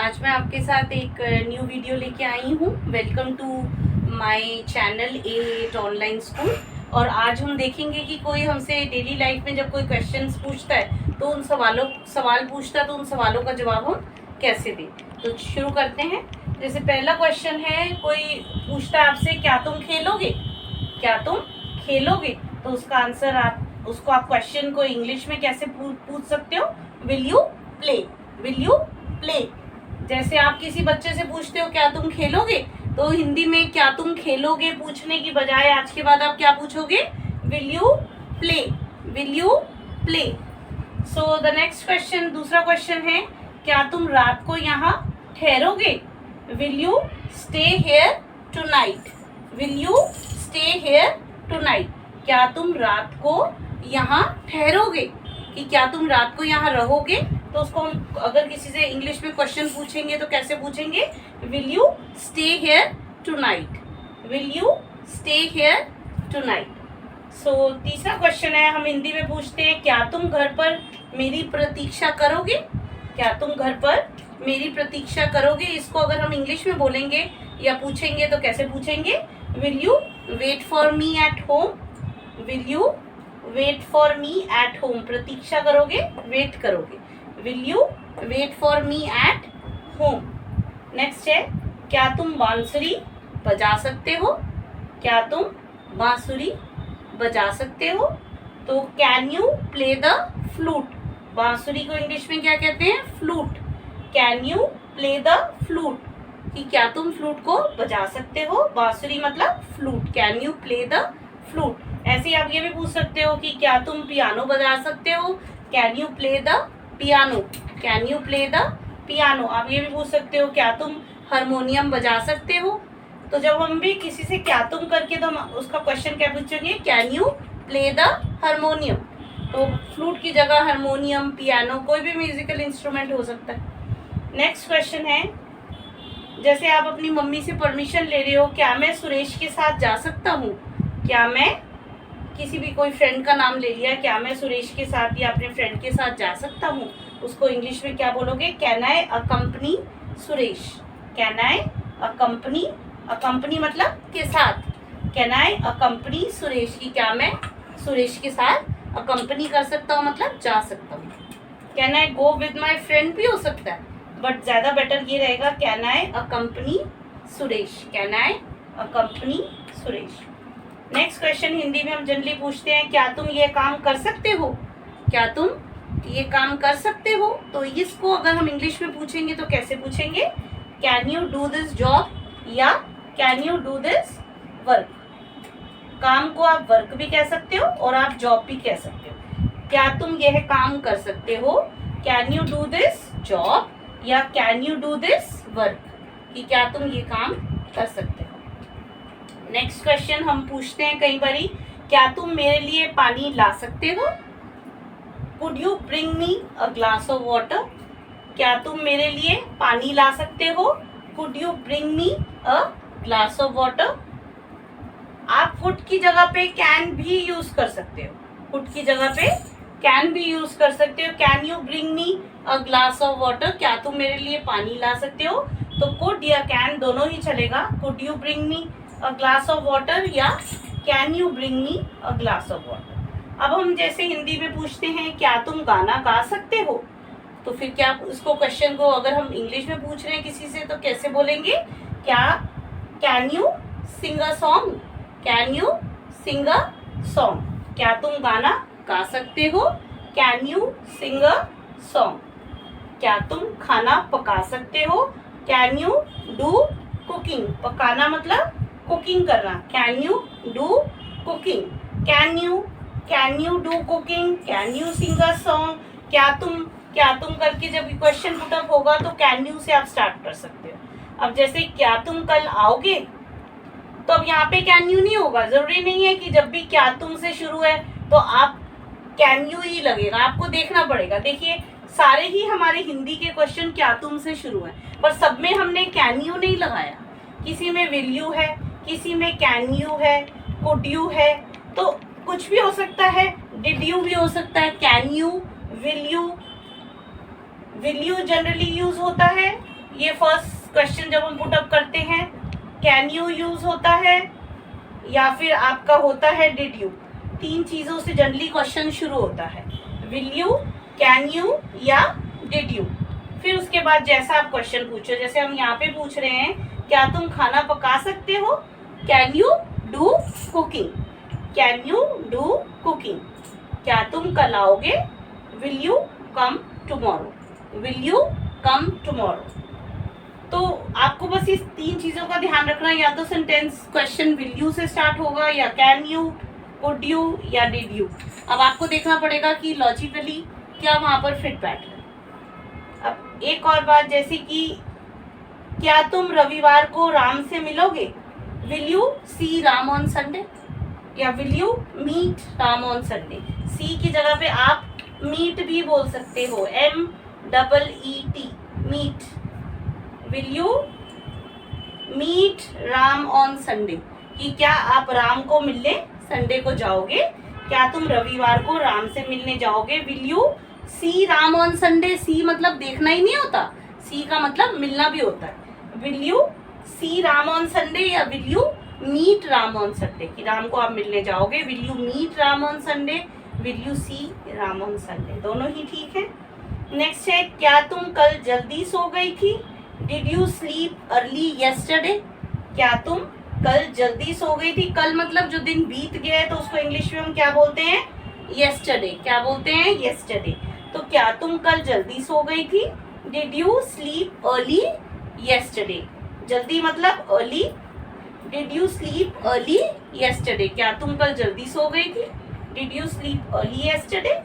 आज मैं आपके साथ एक न्यू वीडियो लेके आई हूँ। Welcome to my channel A8 online school. और आज हम देखेंगे कि कोई हमसे डेली लाइफ में जब कोई क्वेश्चंस पूछता है तो उन सवाल पूछता है तो उन सवालों का जवाब हम कैसे दें। तो शुरू करते हैं। जैसे पहला क्वेश्चन है, कोई पूछता है आपसे क्या तुम खेलोगे, क्या तुम खेलोगे, तो उसका आंसर आप क्वेश्चन को इंग्लिश में कैसे पूछ सकते हो, will you play, will you play. जैसे आप किसी बच्चे से पूछते हो क्या तुम खेलोगे, तो हिंदी में क्या तुम खेलोगे पूछने की बजाय आज के बाद आप क्या पूछोगे, will you play, will you play. So the next question, दूसरा क्वेश्चन है, क्या तुम रात को यहाँ ठहरोगे, will you stay here tonight, will you stay here tonight. क्या तुम रात को यहाँ ठहरोगे, कि क्या तुम रात को यहाँ रहोगे, तो उसको हम अगर किसी से इंग्लिश में क्वेश्चन पूछेंगे तो कैसे पूछेंगे, will you stay here tonight, will you stay here tonight. So तीसरा क्वेश्चन है, हम हिंदी में पूछते हैं, क्या तुम घर पर मेरी प्रतीक्षा करोगे, क्या तुम घर पर मेरी प्रतीक्षा करोगे। इसको अगर हम इंग्लिश में बोलेंगे या पूछेंगे तो कैसे पूछेंगे, will you wait for me at home, will you wait for me at home. प्रतीक्षा करोगे, वेट करोगे, will you wait for me at home. Next है, क्या तुम बांसुरी बजा सकते हो, क्या तुम बांसुरी बजा सकते हो, तो can you play the flute. बांसुरी को इंग्लिश में क्या कहते हैं, flute. Can you play the flute, कि क्या तुम फ्लूट को बजा सकते हो, बांसुरी मतलब flute, can you play the flute. ऐसे ही आप ये भी पूछ सकते हो कि क्या तुम पियानो बजा सकते हो, can you play the piano, can you play the piano. आप ये भी पूछ सकते हो, क्या तुम हारमोनियम बजा सकते हो। तो जब हम भी किसी से क्या तुम करके, तो हम उसका क्वेश्चन क्या पूछेंगे, can you play the harmonium. तो फ्लूट की जगह हारमोनियम, पियानो, कोई भी म्यूजिकल इंस्ट्रूमेंट हो सकता है। नेक्स्ट क्वेश्चन है, जैसे आप अपनी मम्मी से परमिशन ले रहे हो, क्या मैं सुरेश के साथ जा सकता हूँ, क्या मैं, किसी भी कोई फ्रेंड का नाम ले लिया, क्या मैं सुरेश के साथ या अपने फ्रेंड के साथ जा सकता हूँ, उसको इंग्लिश में क्या बोलोगे, can I accompany Suresh, can I accompany, accompany मतलब के साथ, कैन आई अकम्पनी सुरेश, की क्या मैं सुरेश के साथ अकम्पनी कर सकता हूँ मतलब जा सकता हूँ। Can I go with my friend भी हो सकता है, बट ज़्यादा बेटर ये रहेगा, can I accompany Suresh, can I accompany Suresh. Next question Hindi में हम जनरली पूछते हैं, क्या तुम ये काम कर सकते हो, क्या तुम ये काम कर सकते हो। तो इसको अगर हम इंग्लिश में पूछेंगे तो कैसे पूछेंगे, can you do this job, या can you do this work. काम को आप वर्क भी कह सकते हो और आप जॉब भी कह सकते हो। क्या तुम यह काम कर सकते हो, can you do this job, या can you do this work, कि क्या तुम ये काम कर सकते हो। नेक्स्ट क्वेश्चन हम पूछते हैं कई बारी, क्या तुम मेरे लिए पानी ला सकते हो, could you bring me a glass of water. क्या तुम मेरे लिए पानी ला सकते हो, could you bring me a glass of water. आप कुड की जगह पे कैन भी यूज कर सकते हो, कुड की जगह पे कैन भी यूज कर सकते हो। Can you bring me a glass of water, क्या तुम मेरे लिए पानी ला सकते हो, तो कुड या कैन दोनों ही चलेगा, could you bring me a glass of water या can you bring me a glass of water. अब हम जैसे हिंदी में पूछते हैं, क्या तुम गाना गा सकते हो, तो फिर क्या उसको क्वेश्चन को अगर हम इंग्लिश में पूछ रहे हैं किसी से तो कैसे बोलेंगे, क्या can you sing a song, can you sing a song. क्या तुम गाना गा सकते हो, can you sing a song. क्या तुम खाना पका सकते हो, कैन यू डू कुकिंग। पकाना मतलब कुकिंग करना, can you do cooking. Can you do cooking, can you sing a song. क्या तुम करके जब क्वेश्चन पुट अप होगा तो कैन यू से आप स्टार्ट कर सकते हो। अब जैसे क्या तुम कल आओगे, तो अब यहाँ पे कैन यू नहीं होगा, जरूरी नहीं है कि जब भी क्या तुम से शुरू है तो आप कैन यू ही लगेगा, आपको देखना पड़ेगा। देखिए सारे ही हमारे हिंदी के क्वेश्चन क्या तुम से शुरू हैं, पर सब में हमने कैन यू नहीं लगाया, किसी में विल यू है, किसी में कैन यू है, कुड यू है, तो कुछ भी हो सकता है, डिड यू भी हो सकता है, can you, will you generally use होता है, ये फर्स्ट क्वेश्चन जब हम पुट अप करते हैं कैन यू यूज होता है या फिर आपका होता है डिड यू। 3 चीजों से जनरली क्वेश्चन शुरू होता है, विल यू, कैन यू या डिड यू। फिर उसके बाद जैसा आप क्वेश्चन पूछो, जैसे हम यहाँ पे पूछ रहे हैं क्या तुम खाना पका सकते हो, can you do cooking, can you do cooking. क्या तुम कल आओगे, will you come tomorrow, will you come tomorrow. तो आपको बस इस 3 चीजों का ध्यान रखना, या तो सेंटेंस क्वेश्चन विल यू से स्टार्ट होगा या कैन यू, कुड यू या डिड यू। अब आपको देखना पड़ेगा कि लॉजिकली क्या वहां पर फिट बैठ रहा है। अब एक और बात, जैसे कि क्या तुम रविवार को राम से मिलोगे, will you see Ram on Sunday, या will you meet Ram on Sunday. See की जगह पे आप मीट भी बोल सकते हो, MEET, meet. Will you meet Ram on Sunday, कि क्या आप राम को मिलने संडे को जाओगे, क्या तुम रविवार को राम से मिलने जाओगे। Will you see Ram on Sunday, see मतलब देखना ही नहीं होता, सी का मतलब मिलना भी होता है। Will you see Ram on Sunday या will you meet Ram on Sunday, कि राम को आप मिलने जाओगे। Will you meet Ram on Sunday, will you see Ram on Sunday, दोनों ही ठीक है। नेक्स्ट है क्या तुम कल जल्दी सो गई थी, did you sleep early yesterday. क्या तुम कल जल्दी सो गई थी, कल मतलब जो दिन बीत गया है, तो उसको इंग्लिश में हम क्या बोलते हैं, येस्टरडे। क्या बोलते हैं, येस्टरडे। तो क्या तुम कल जल्दी सो गई थी, did you sleep early yesterday. जल्दी मतलब early, did you sleep early yesterday. क्या तुम कल जल्दी सो गई थी, did you sleep early yesterday.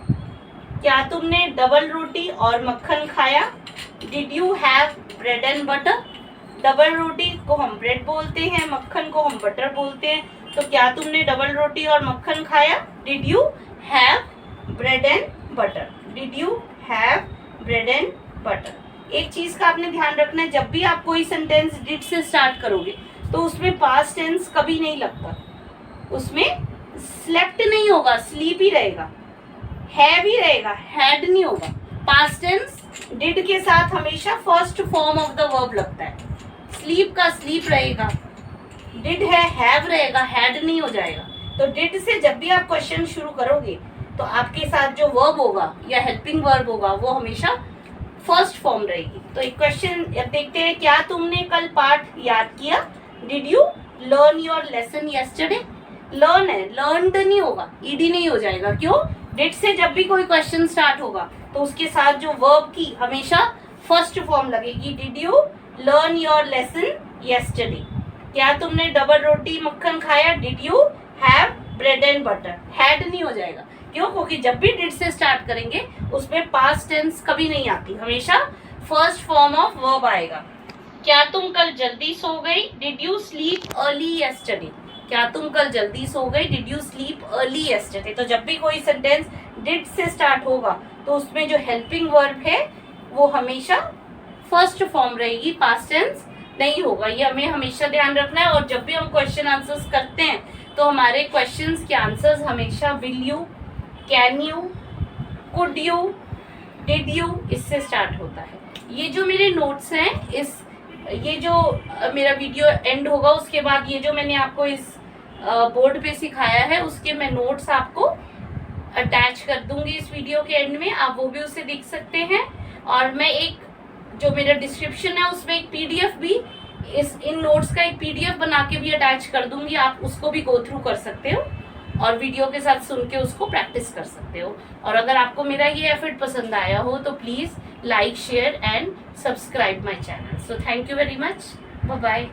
क्या तुमने डबल रोटी और मक्खन खाया, did you have bread and butter. Double रोटी को हम ब्रेड बोलते हैं, मक्खन को हम बटर बोलते हैं। तो क्या तुमने डबल रोटी और मक्खन खाया, did you have bread and butter, did you have bread and butter. एक चीज का आपने ध्यान रखना है, जब भी आप कोई सेंटेंस डिड से स्टार्ट करोगे तो उसमें पास्ट टेंस कभी नहीं लगता, उसमें स्लेप्ट नहीं होगा, स्लीप ही रहेगा, है भी रहेगा, हैड नहीं होगा। पास्ट टेंस डिड के साथ हमेशा first form of the verb लगता है, स्लीप का स्लीप रहेगा, डिड है हैव रहेगा, हैड नहीं हो जाएगा। तो डिड से जब भी आप क्वेश्चन शुरू करोगे तो आपके साथ जो वर्ब होगा या हेल्पिंग वर्ब होगा वो हमेशा फर्स्ट फॉर्म रहेगी। तो एक क्वेश्चन देखते हैं, क्या तुमने कल पाठ याद किया, did you learn your lesson yesterday. Learn है, लर्नड नहीं होगा, ईडी नहीं हो जाएगा। क्यों, डिड से जब भी कोई क्वेश्चन स्टार्ट होगा तो उसके साथ जो वर्ब की हमेशा फर्स्ट फॉर्म लगेगी, did you learn your lesson yesterday. क्या तुमने डबल रोटी मक्खन खाया, did you have bread and butter. Had नहीं हो जाएगा, क्यों, क्योंकि जब भी डिड से स्टार्ट करेंगे उसमें पास्ट टेंस कभी नहीं आती, हमेशा फर्स्ट फॉर्म ऑफ वर्ब आएगा। क्या तुम कल जल्दी सो गई, did you sleep early yesterday. क्या तुम कल जल्दी सो गई, did you sleep early yesterday. तो जब भी कोई सेंटेंस डिड से स्टार्ट होगा तो उसमें जो हेल्पिंग वर्ब है वो हमेशा फर्स्ट फॉर्म रहेगी, पास्ट टेंस नहीं होगा। ये हमें हमेशा ध्यान रखना है। और जब भी हम क्वेश्चन आंसर्स करते हैं तो हमारे क्वेश्चंस के आंसर्स हमेशा will you, can you, could you, did you इससे स्टार्ट होता है। ये जो मेरे नोट्स हैं, ये जो मेरा वीडियो एंड होगा उसके बाद ये जो मैंने आपको इस बोर्ड पे सिखाया है उसके मैं नोट्स आपको अटैच कर दूंगी इस वीडियो के एंड में, आप वो भी उसे देख सकते हैं। और मैं एक जो मेरा डिस्क्रिप्शन है उसमें एक पीडीएफ भी इन नोट्स का एक पीडीएफ बना के भी अटैच कर दूंगी, आप उसको भी गो थ्रू कर सकते हो और वीडियो के साथ सुन के उसको प्रैक्टिस कर सकते हो। और अगर आपको मेरा ये एफर्ट पसंद आया हो तो please like, share and subscribe my channel. So thank you very much, bye bye.